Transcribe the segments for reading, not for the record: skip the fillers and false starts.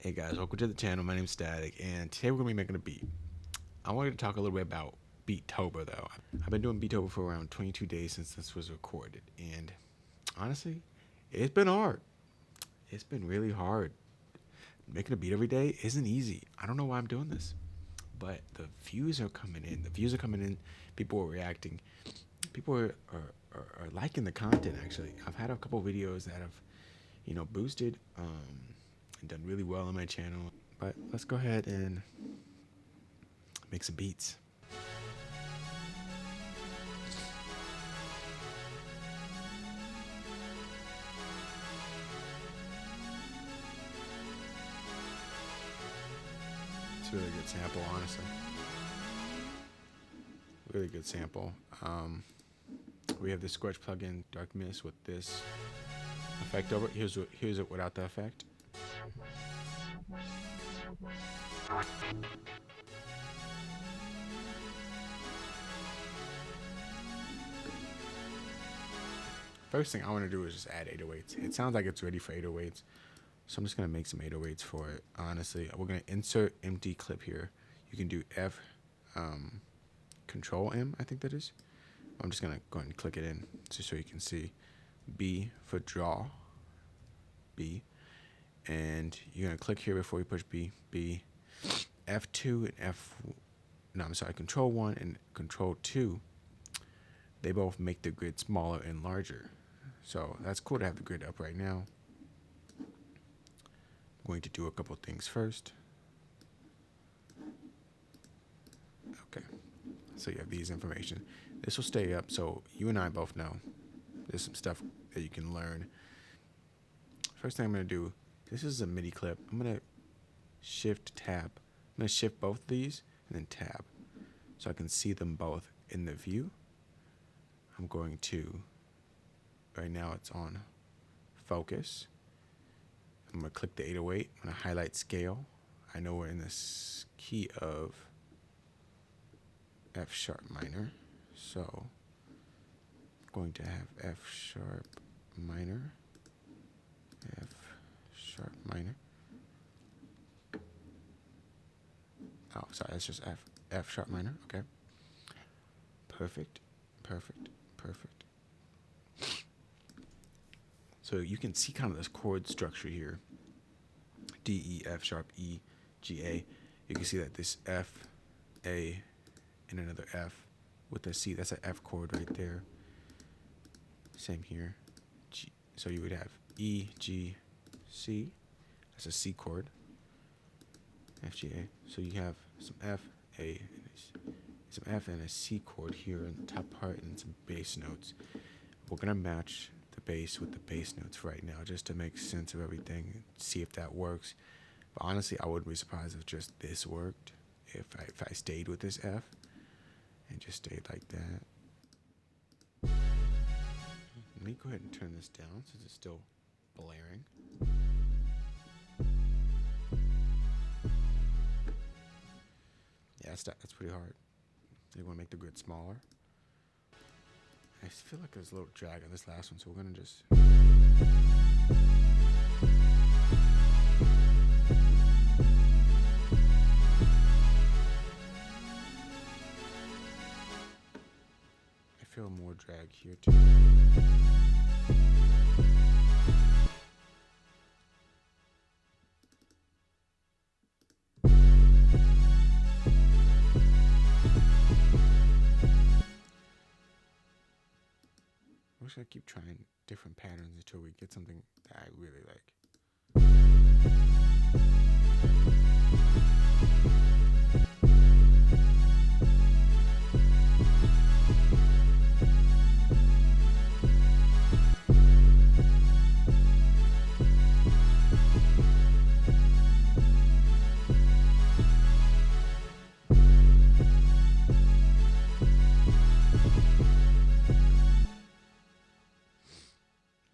Hey guys, welcome to the channel. My name's Static, and today we're gonna be making a beat. I wanted to talk a little bit about Beattober though. I've been doing Beattober for around 22 days since this was recorded, and honestly, it's been hard. It's been really hard. Making a beat every day isn't easy. I don't know why I'm doing this, but the views are coming in. The views are coming in. People are reacting. People are liking the content. Actually, I've had a couple videos that have, boosted and done really well on my channel. But let's go ahead and make some beats. It's a really good sample, honestly. Really good sample. We have the Scorch plugin, Dark Mist, with this effect over. Here's it without the effect. First thing I want to do is just add 808s. It sounds like it's ready for 808s, so I'm just going to make some 808s for it. Honestly, we're going to insert empty clip here. You can do F, Control M, I think that is. I'm just going to go ahead and click it in just so you can see. B for draw, B. And you're going to click here before you push B. B, F2 and Control 1 and Control 2. They both make the grid smaller and larger. So that's cool to have the grid up right now. I'm going to do a couple things first. Okay, so you have these information. This will stay up, so you and I both know there's some stuff that you can learn. First thing I'm going to do, this is a MIDI clip. I'm going to shift tab. I'm going to shift both of these and then tab so I can see them both in the view. I'm going to, right now it's on focus. I'm going to click the 808. I'm going to highlight scale. I know we're in this key of F sharp minor. So I'm going to have F sharp minor. F sharp minor. Oh, sorry, that's just F sharp minor. Okay. Perfect. Perfect. Perfect. So you can see kind of this chord structure here. D, E, F sharp, E, G, A. You can see that this F, A, and another F with a C. That's an F chord right there. Same here. G. So you would have E, G, C. That's a C chord. F, G, A. So you have some F, A, and some F and a C chord here in the top part and some bass notes. We're going to match the bass with the bass notes right now just to make sense of everything and see if that works. But honestly, I wouldn't be surprised if just this worked, if I stayed with this F and just stayed like that. Let me go ahead and turn this down since it's still blaring. Yeah, that's pretty hard. You want to make the grid smaller. I feel like there's a little drag on this last one, so we're going to just... I feel more drag here too. I wish I keep trying different patterns until we get something that I really like.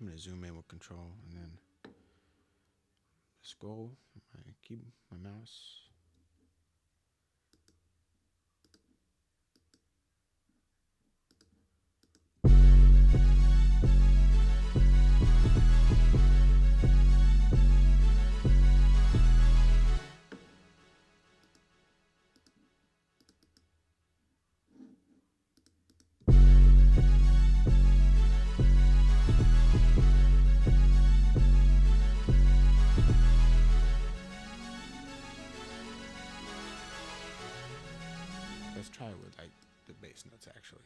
I'm going to zoom in with control and then scroll. I keep my mouse. try it with like the bass notes actually.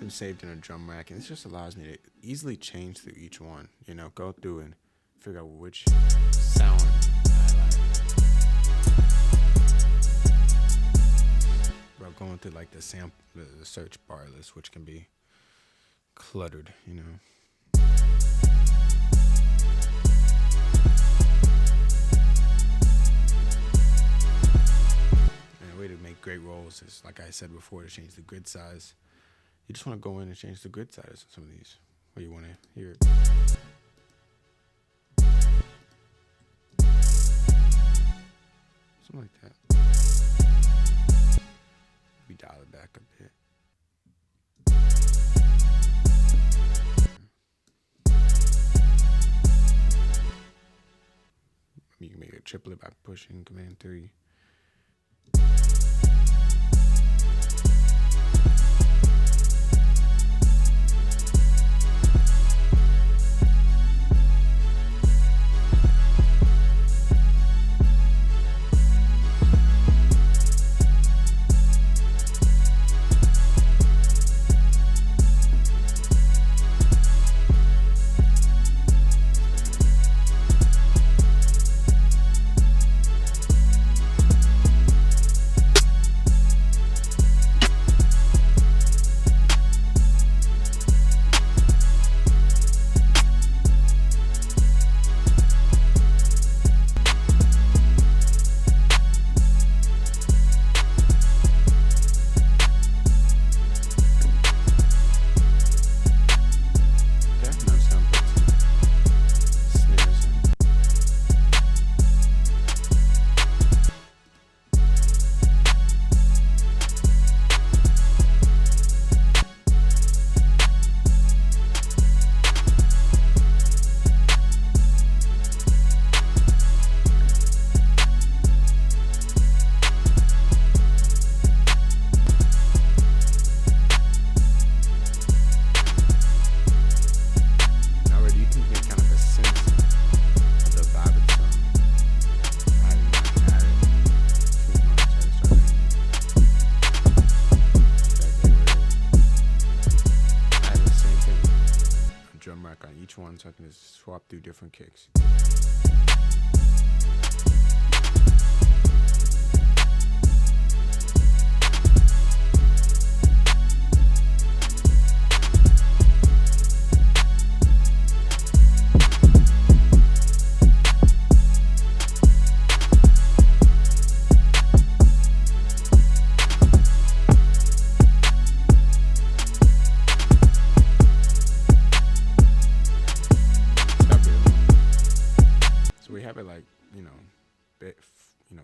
Saved in a drum rack, and this just allows me to easily change through each one, you know, go through and figure out which sound I like. Bro, going through like the search bar list, which can be cluttered, you know. And a way to make great rolls is, like I said before, to change the grid size. You just want to go in and change the grid size of some of these, where you want to hear it. Something like that. Maybe dial it back a bit. You can make a triplet by pushing Command 3. drum rack on each one so I can just swap through different kicks. We have it like,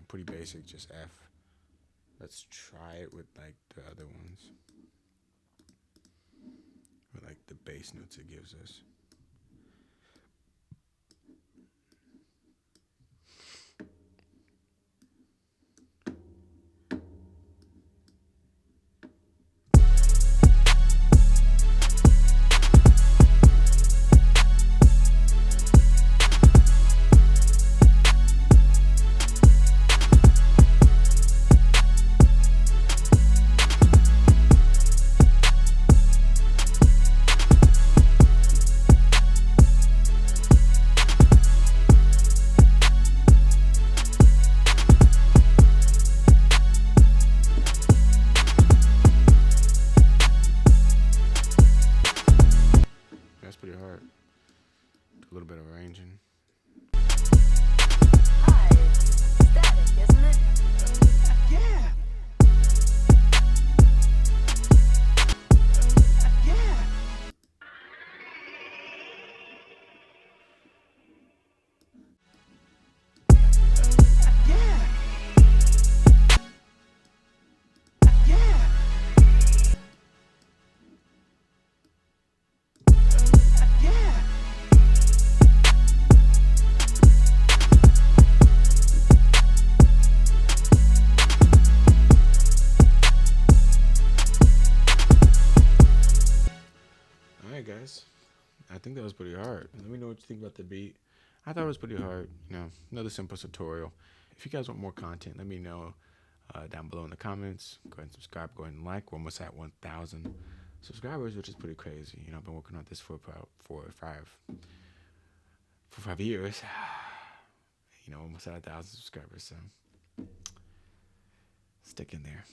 pretty basic, just F. Let's try it with like the other ones, with like the bass notes it gives us. That's pretty hard. A little bit of arranging. Hi, it's static, isn't it? Yeah. Yeah. Yeah. Yeah. Yeah. Alright guys, I think that was pretty hard. Let me know what you think about the beat. I thought it was pretty hard, another simple tutorial. If you guys want more content, let me know down below in the comments. Go ahead and subscribe, go ahead and like. We're almost at 1,000 subscribers, which is pretty crazy. I've been working on this for about 4 or 5 years. Almost at 1,000 subscribers, so stick in there.